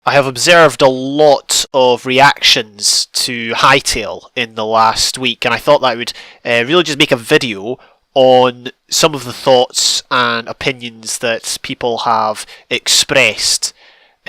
I have observed a lot of reactions to Hytale in the last week, and I thought that I would really just make a video on some of the thoughts and opinions that people have expressed.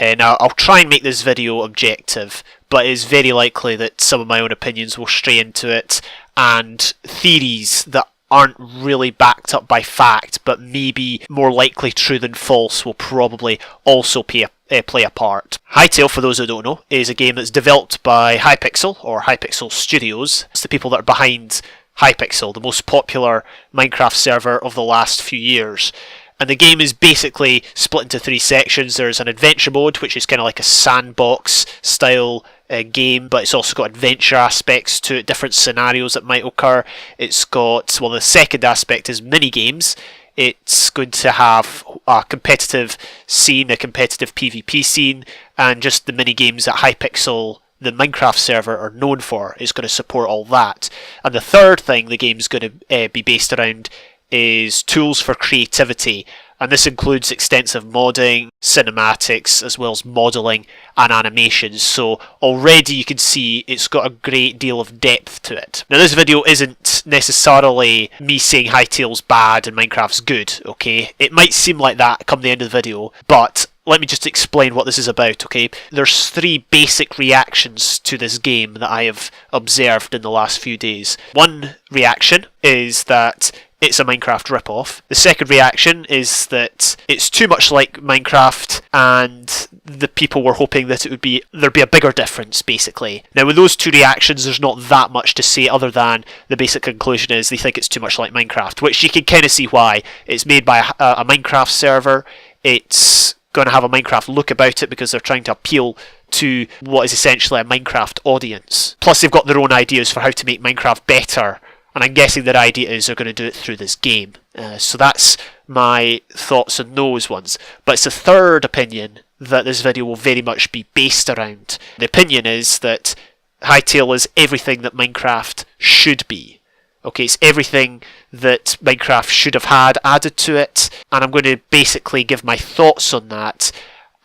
Now, I'll try and make this video objective, but it's very likely that some of my own opinions will stray into it, and theories that aren't really backed up by fact, but maybe more likely true than false, will probably also play a part. Hytale, for those who don't know, is a game that's developed by Hypixel, or Hypixel Studios. It's the people that are behind Hypixel, the most popular Minecraft server of the last few years. And the game is basically split into three sections. There's an adventure mode, which is kind of like a sandbox style game, but it's also got adventure aspects to it, different scenarios that might occur. It's got, well, the second aspect is mini games. It's going to have a competitive scene, a competitive PvP scene, and just the mini games that Hypixel, the Minecraft server, are known for, is going to support all that. And the third thing the game's going to be based around is tools for creativity, and this includes extensive modding, cinematics, as well as modelling and animations. So already you can see it's got a great deal of depth to it. Now, this video isn't necessarily me saying Hytale's bad and Minecraft's good, okay? It might seem like that come the end of the video, but let me just explain what this is about, okay? There's three basic reactions to this game that I have observed in the last few days. One reaction is that it's a Minecraft ripoff. The second reaction is that it's too much like Minecraft, and the people were hoping that there'd be a bigger difference, basically. Now, with those two reactions, there's not that much to say other than the basic conclusion is they think it's too much like Minecraft, which you can kind of see why. It's made by a Minecraft server. It's going to have a Minecraft look about it because they're trying to appeal to what is essentially a Minecraft audience. Plus, they've got their own ideas for how to make Minecraft better, and I'm guessing their idea is they're going to do it through this game. So that's my thoughts on those ones. But it's the third opinion that this video will very much be based around. The opinion is that Hytale is everything that Minecraft should be. Okay, it's everything that Minecraft should have had added to it, and I'm going to basically give my thoughts on that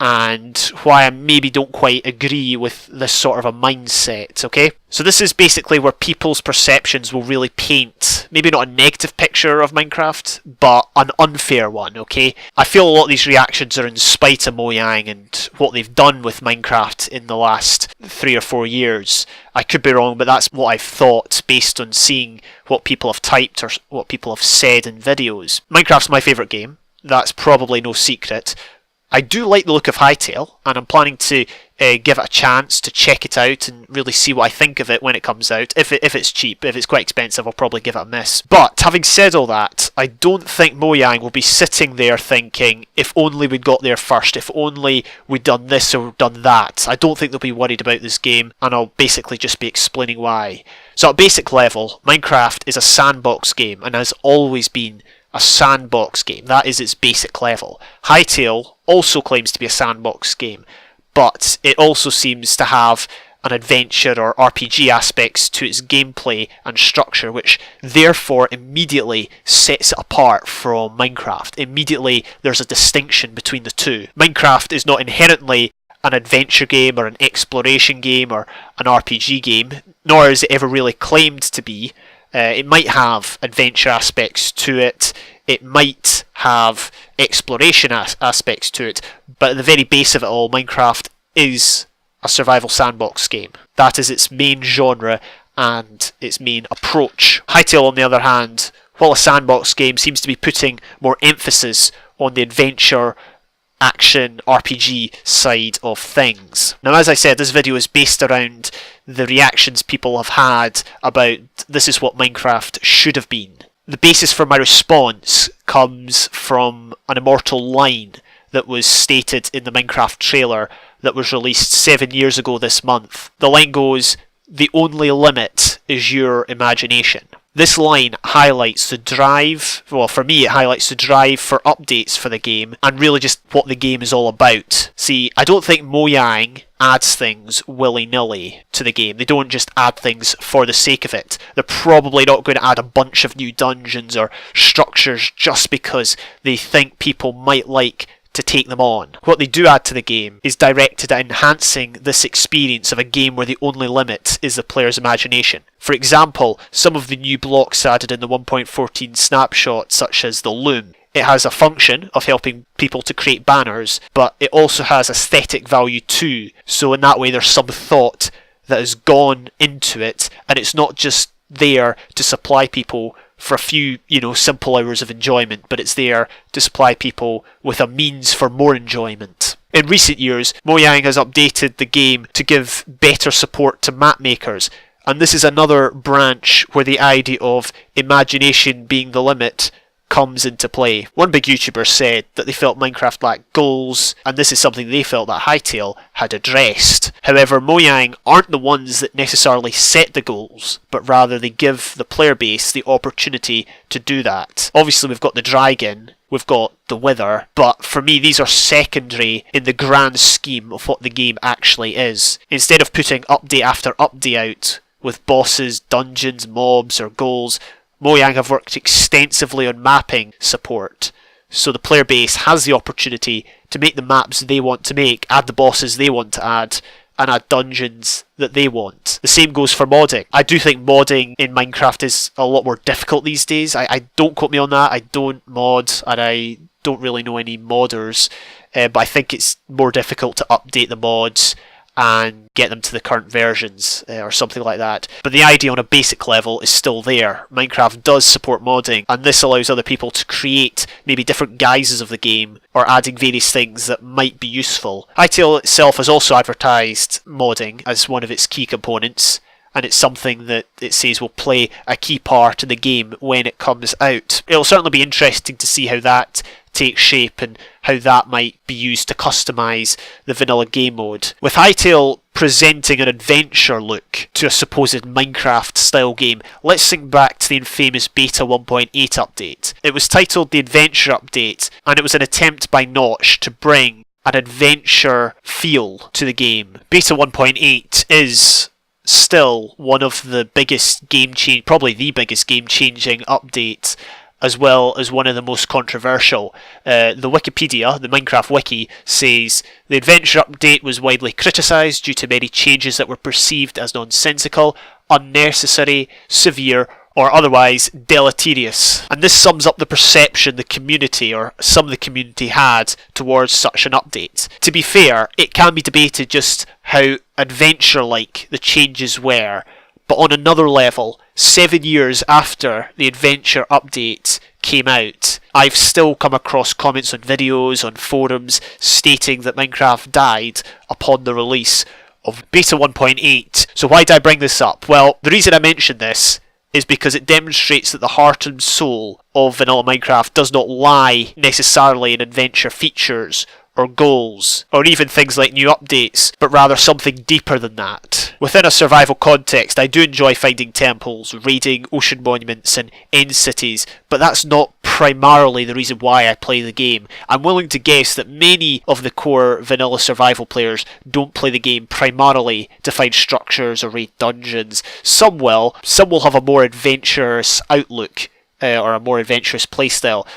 and why I maybe don't quite agree with this sort of a mindset, okay? So this is basically where people's perceptions will really paint, maybe not a negative picture of Minecraft, but an unfair one, okay? I feel a lot of these reactions are in spite of Mojang and what they've done with Minecraft in the last 3 or 4 years. I could be wrong, but that's what I've thought based on seeing what people have typed or what people have said in videos. Minecraft's my favourite game. That's probably no secret. I do like the look of Hytale, and I'm planning to give it a chance to check it out and really see what I think of it when it comes out. If it's cheap, if it's quite expensive, I'll probably give it a miss. But having said all that, I don't think Mojang will be sitting there thinking, if only we'd got there first, if only we'd done this or done that. I don't think they'll be worried about this game, and I'll basically just be explaining why. So at basic level, Minecraft is a sandbox game and has always been a sandbox game. That is its basic level. Hytale also claims to be a sandbox game, but it also seems to have an adventure or RPG aspects to its gameplay and structure, which therefore immediately sets it apart from Minecraft. Immediately there's a distinction between the two. Minecraft is not inherently an adventure game or an exploration game or an RPG game, nor is it ever really claimed to be. It might have adventure aspects to it, it might have exploration aspects to it, but at the very base of it all, Minecraft is a survival sandbox game. That is its main genre and its main approach. Hytale, on the other hand, while a sandbox game, seems to be putting more emphasis on the adventure, action, RPG side of things. Now, as I said, this video is based around the reactions people have had about this is what Minecraft should have been. The basis for my response comes from an immortal line that was stated in the Minecraft trailer that was released 7 years ago this month. The line goes, "The only limit is your imagination." This line highlights the drive, well, for me it highlights the drive for updates for the game and really just what the game is all about. See, I don't think Mojang adds things willy-nilly to the game. They don't just add things for the sake of it. They're probably not going to add a bunch of new dungeons or structures just because they think people might like to take them on. What they do add to the game is directed at enhancing this experience of a game where the only limit is the player's imagination. For example, some of the new blocks added in the 1.14 snapshot, such as the loom. It has a function of helping people to create banners, but it also has aesthetic value too, so in that way there's some thought that has gone into it, and it's not just there to supply people for a few, simple hours of enjoyment, but it's there to supply people with a means for more enjoyment. In recent years, Mojang has updated the game to give better support to map makers, and this is another branch where the idea of imagination being the limit comes into play. One big YouTuber said that they felt Minecraft lacked goals, and this is something they felt that Hytale had addressed. However, Mojang aren't the ones that necessarily set the goals, but rather they give the player base the opportunity to do that. Obviously we've got the dragon, we've got the wither, but for me these are secondary in the grand scheme of what the game actually is. Instead of putting update after update out with bosses, dungeons, mobs or goals, Mojang have worked extensively on mapping support, so the player base has the opportunity to make the maps they want to make, add the bosses they want to add, and add dungeons that they want. The same goes for modding. I do think modding in Minecraft is a lot more difficult these days. I don't quote me on that, I don't mod, and I don't really know any modders, but I think it's more difficult to update the mods and get them to the current versions or something like that. But the idea on a basic level is still there. Minecraft does support modding, and this allows other people to create maybe different guises of the game or adding various things that might be useful. Hytale itself has also advertised modding as one of its key components, and it's something that it says will play a key part in the game when it comes out. It'll certainly be interesting to see how that takes shape and how that might be used to customise the vanilla game mode. With Hytale presenting an adventure look to a supposed Minecraft style game, let's think back to the infamous Beta 1.8 update. It was titled the Adventure Update, and it was an attempt by Notch to bring an adventure feel to the game. Beta 1.8 is still one of the biggest probably the biggest game-changing update, as well as one of the most controversial. The Wikipedia, the Minecraft wiki, says the adventure update was widely criticised due to many changes that were perceived as nonsensical, unnecessary, severe, or otherwise deleterious. And this sums up the perception the community, or some of the community, had towards such an update. To be fair, it can be debated just how adventure-like the changes were, but on another level, 7 years after the adventure update came out, I've still come across comments on videos, on forums, stating that Minecraft died upon the release of Beta 1.8. So why did I bring this up? Well, the reason I mention this is because it demonstrates that the heart and soul of vanilla Minecraft does not lie necessarily in adventure features or goals, or even things like new updates, but rather something deeper than that. Within a survival context, I do enjoy finding temples, raiding ocean monuments and end cities, but that's not primarily the reason why I play the game. I'm willing to guess that many of the core vanilla survival players don't play the game primarily to find structures or raid dungeons. Some will have a more adventurous outlook, or a more adventurous playstyle,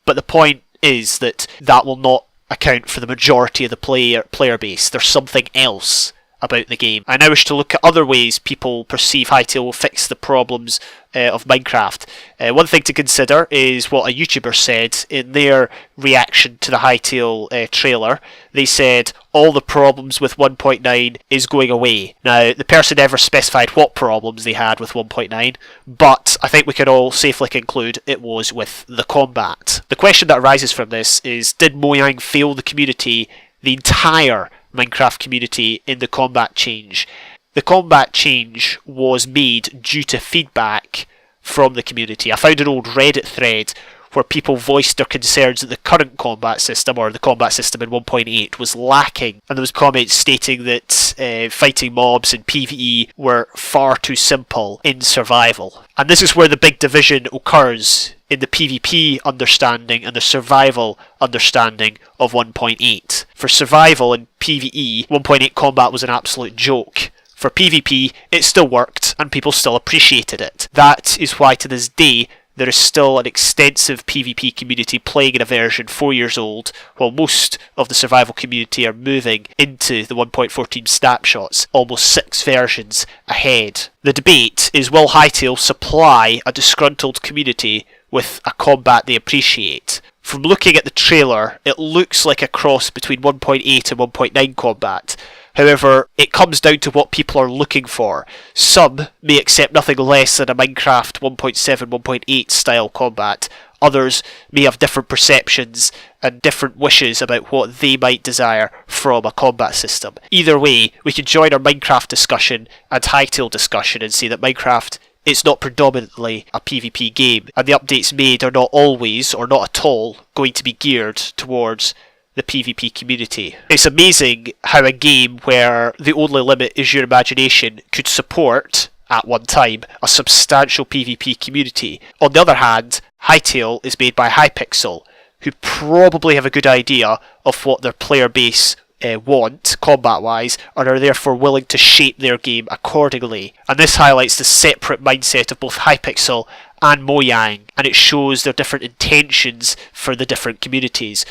but the point is that will not account for the majority of the player base. There's something else about the game. I now wish to look at other ways people perceive Hytale will fix the problems of Minecraft. One thing to consider is what a YouTuber said in their reaction to the Hytale trailer. They said all the problems with 1.9 is going away. Now, the person never specified what problems they had with 1.9, but I think we can all safely conclude it was with the combat. The question that arises from this is, did Mojang fail the community, the entire Minecraft community, in the combat change? The combat change was made due to feedback from the community. I found an old Reddit thread where people voiced their concerns that the current combat system, or the combat system in 1.8, was lacking, and there was comments stating that fighting mobs in PvE were far too simple in survival. And this is where the big division occurs in the PvP understanding and the survival understanding of 1.8. For survival and PvE, 1.8 combat was an absolute joke. For PvP, it still worked and people still appreciated it. That is why to this day there is still an extensive PvP community playing in a version 4 years old, while most of the survival community are moving into the 1.14 snapshots, almost 6 versions ahead. The debate is, will Hytale supply a disgruntled community with a combat they appreciate? From looking at the trailer, it looks like a cross between 1.8 and 1.9 combat. However, it comes down to what people are looking for. Some may accept nothing less than a Minecraft 1.7, 1.8 style combat. Others may have different perceptions and different wishes about what they might desire from a combat system. Either way, we can join our Minecraft discussion and Hytale discussion and say that Minecraft is not predominantly a PvP game, and the updates made are not always, or not at all, going to be geared towards the PvP community. It's amazing how a game where the only limit is your imagination could support, at one time, a substantial PvP community. On the other hand, Hytale is made by Hypixel, who probably have a good idea of what their player base want, combat-wise, and are therefore willing to shape their game accordingly. And this highlights the separate mindset of both Hypixel and Mojang, and it shows their different intentions for the different communities.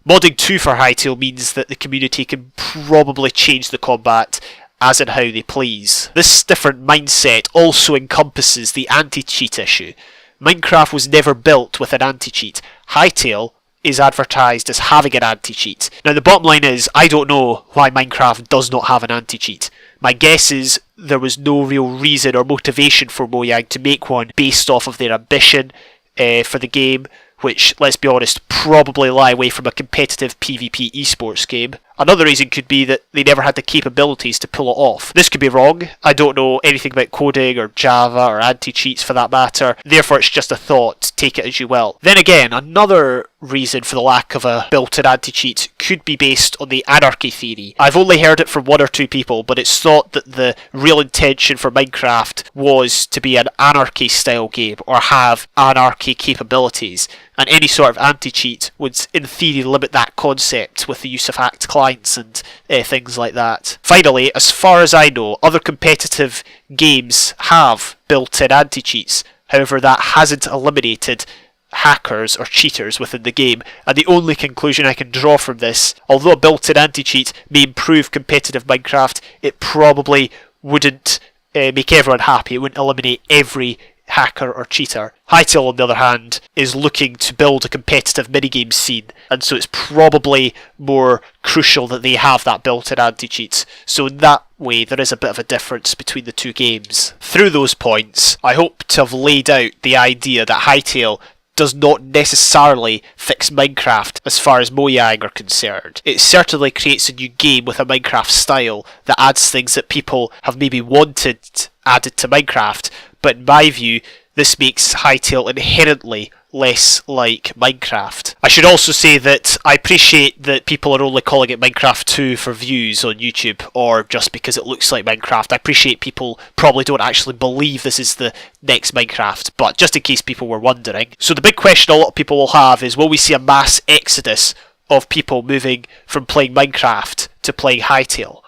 Modding 2 for Hytale means that the community can probably change the combat as and how they please. This different mindset also encompasses the anti-cheat issue. Minecraft was never built with an anti-cheat. Hytale is advertised as having an anti-cheat. Now the bottom line is, I don't know why Minecraft does not have an anti-cheat. My guess is there was no real reason or motivation for Mojang to make one based off of their ambition for the game, which, let's be honest, probably lie away from a competitive PvP esports game. Another reason could be that they never had the capabilities to pull it off. This could be wrong. I don't know anything about coding or Java or anti-cheats for that matter. Therefore, it's just a thought. Take it as you will. Then again, another reason for the lack of a built-in anti-cheat could be based on the anarchy theory. I've only heard it from 1 or 2 people, but it's thought that the real intention for Minecraft was to be an anarchy-style game or have anarchy capabilities. And any sort of anti-cheat would, in theory, limit that concept with the use of hacked clients and things like that. Finally, as far as I know, other competitive games have built-in anti-cheats. However, that hasn't eliminated hackers or cheaters within the game, and the only conclusion I can draw from this, although a built-in anti-cheat may improve competitive Minecraft, it probably wouldn't make everyone happy. It wouldn't eliminate every hacker or cheater. Hytale, on the other hand, is looking to build a competitive minigame scene, and so it's probably more crucial that they have that built-in anti-cheat. So in that way, there is a bit of a difference between the two games. Through those points, I hope to have laid out the idea that Hytale does not necessarily fix Minecraft as far as Mojang are concerned. It certainly creates a new game with a Minecraft style that adds things that people have maybe wanted added to Minecraft, but in my view, this makes Hytale inherently less like Minecraft. I should also say that I appreciate that people are only calling it Minecraft 2 for views on YouTube, or just because it looks like Minecraft. I appreciate people probably don't actually believe this is the next Minecraft, but just in case people were wondering. So the big question a lot of people will have is, will we see a mass exodus of people moving from playing Minecraft to playing Hytale?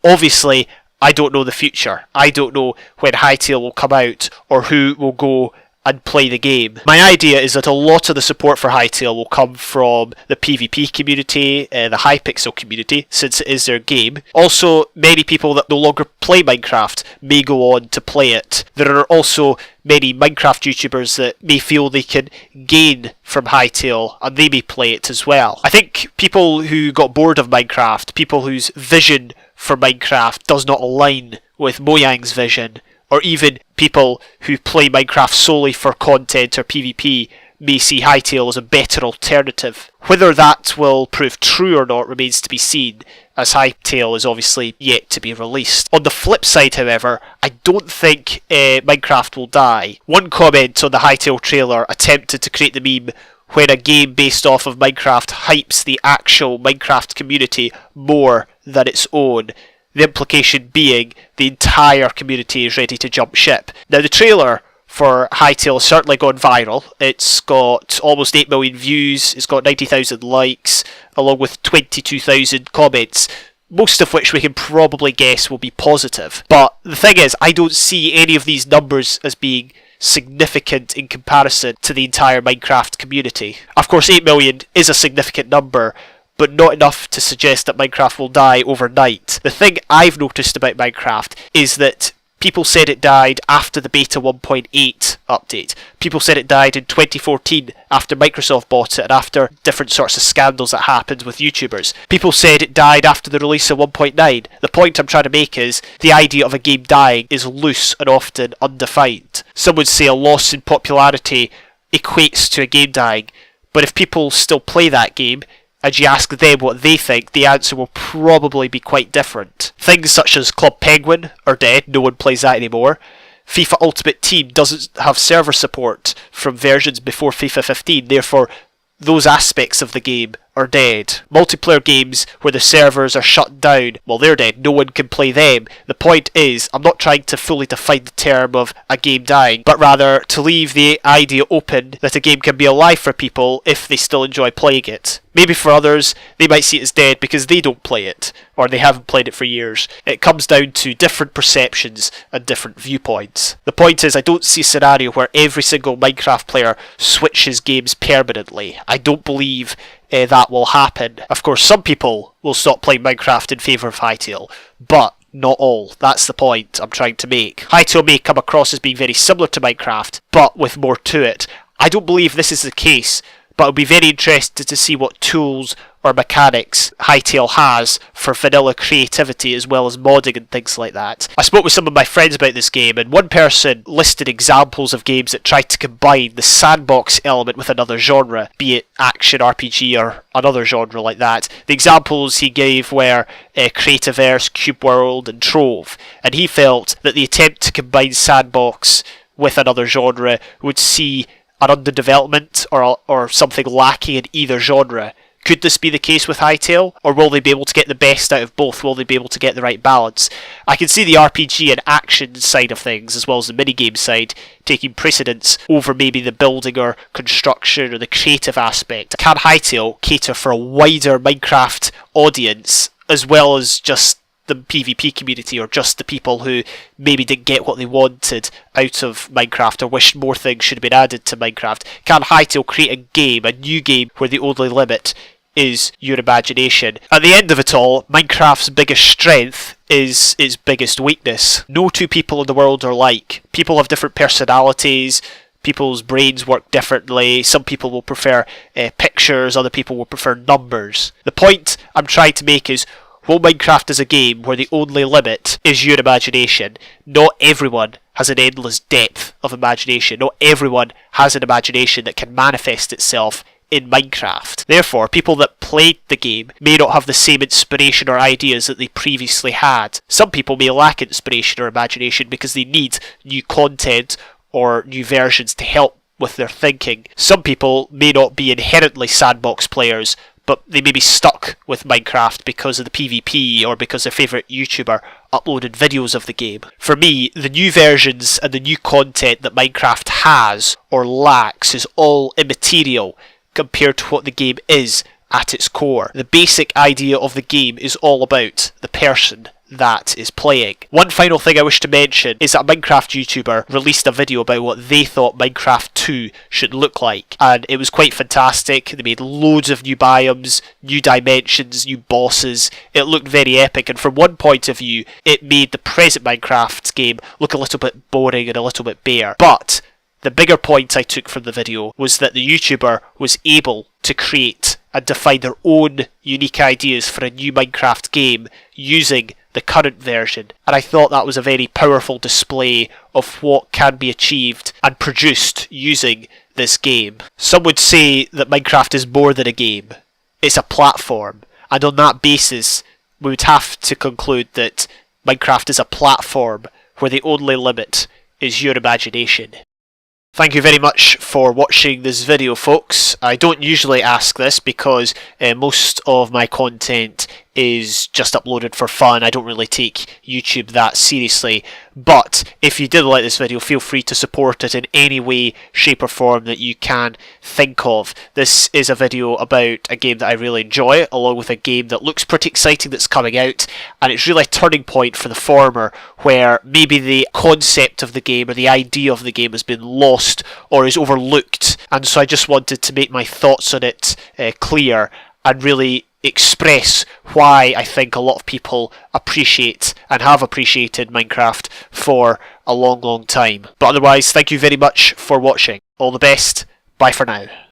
Obviously, I don't know the future. I don't know when Hytale will come out or who will go and play the game. My idea is that a lot of the support for Hytale will come from the PvP community, the Hypixel community, since it is their game. Also, many people that no longer play Minecraft may go on to play it. There are also many Minecraft YouTubers that may feel they can gain from Hytale, and they may play it as well. I think people who got bored of Minecraft, people whose vision for Minecraft does not align with Mojang's vision, or even people who play Minecraft solely for content or PvP, may see Hytale as a better alternative. Whether that will prove true or not remains to be seen, as Hytale is obviously yet to be released. On the flip side, however, I don't think Minecraft will die. One comment on the Hytale trailer attempted to create the meme when a game based off of Minecraft hypes the actual Minecraft community more than its own. The implication being the entire community is ready to jump ship. Now the trailer for Hytale has certainly gone viral. It's got almost 8 million views, it's got 90,000 likes, along with 22,000 comments, most of which we can probably guess will be positive. But the thing is, I don't see any of these numbers as being significant in comparison to the entire Minecraft community. Of course, 8 million is a significant number, but not enough to suggest that Minecraft will die overnight. The thing I've noticed about Minecraft is that people said it died after the beta 1.8 update. People said it died in 2014 after Microsoft bought it and after different sorts of scandals that happened with YouTubers. People said it died after the release of 1.9. The point I'm trying to make is the idea of a game dying is loose and often undefined. Some would say a loss in popularity equates to a game dying, but if people still play that game, and you ask them what they think, the answer will probably be quite different. Things such as Club Penguin are dead, no one plays that anymore. FIFA Ultimate Team doesn't have server support from versions before FIFA 15, therefore those aspects of the game are dead. Multiplayer games where the servers are shut down, well, they're dead, no one can play them. The point is, I'm not trying to fully define the term of a game dying, but rather to leave the idea open that a game can be alive for people if they still enjoy playing it. Maybe for others, they might see it as dead because they don't play it, or they haven't played it for years. It comes down to different perceptions and different viewpoints. The point is, I don't see a scenario where every single Minecraft player switches games permanently. I don't believe that will happen. Of course, some people will stop playing Minecraft in favour of Hytale, but not all. That's the point I'm trying to make. Hytale may come across as being very similar to Minecraft, but with more to it. I don't believe this is the case, but I'll be very interested to see what tools or mechanics Hytale has for vanilla creativity as well as modding and things like that. I spoke with some of my friends about this game, and one person listed examples of games that tried to combine the sandbox element with another genre, be it action, RPG or another genre like that. The examples he gave were Creativerse, Cube World and Trove, and he felt that the attempt to combine sandbox with another genre would see an underdevelopment or something lacking in either genre. Could this be the case with Hytale, or will they be able to get the best out of both? Will they be able to get the right balance? I can see the RPG and action side of things, as well as the minigame side, taking precedence over maybe the building or construction or the creative aspect. Can Hytale cater for a wider Minecraft audience, as well as just the PvP community, or just the people who maybe didn't get what they wanted out of Minecraft or wished more things should have been added to Minecraft? Can Hytale create a new game where the only limit is your imagination? At the end of it all, Minecraft's biggest strength is its biggest weakness. No two people in the world are alike. People have different personalities, people's brains work differently. Some people will prefer pictures, other people will prefer numbers. The point I'm trying to make is, while Minecraft is a game where the only limit is your imagination, not everyone has an endless depth of imagination. Not everyone has an imagination that can manifest itself in Minecraft. Therefore, people that played the game may not have the same inspiration or ideas that they previously had. Some people may lack inspiration or imagination because they need new content or new versions to help with their thinking. Some people may not be inherently sandbox players, but they may be stuck with Minecraft because of the PvP or because their favourite YouTuber uploaded videos of the game. For me, the new versions and the new content that Minecraft has or lacks is all immaterial compared to what the game is at its core. The basic idea of the game is all about the person that is playing. One final thing I wish to mention is that a Minecraft YouTuber released a video about what they thought Minecraft 2 should look like, and it was quite fantastic. They made loads of new biomes, new dimensions, new bosses. It looked very epic, and from one point of view it made the present Minecraft game look a little bit boring and a little bit bare. But the bigger point I took from the video was that the YouTuber was able to create and define their own unique ideas for a new Minecraft game using the current version, and I thought that was a very powerful display of what can be achieved and produced using this game. Some would say that Minecraft is more than a game, it's a platform, and on that basis we would have to conclude that Minecraft is a platform where the only limit is your imagination. Thank you very much for watching this video, folks. I don't usually ask this because most of my content is just uploaded for fun. I don't really take YouTube that seriously. But if you did like this video, feel free to support it in any way, shape or form that you can think of. This is a video about a game that I really enjoy, along with a game that looks pretty exciting that's coming out, and it's really a turning point for the former, where maybe the concept of the game or the idea of the game has been lost or is overlooked. And so I just wanted to make my thoughts on it clear and really express why I think a lot of people appreciate and have appreciated Minecraft for a long time. But otherwise, thank you very much for watching. All the best. Bye for now.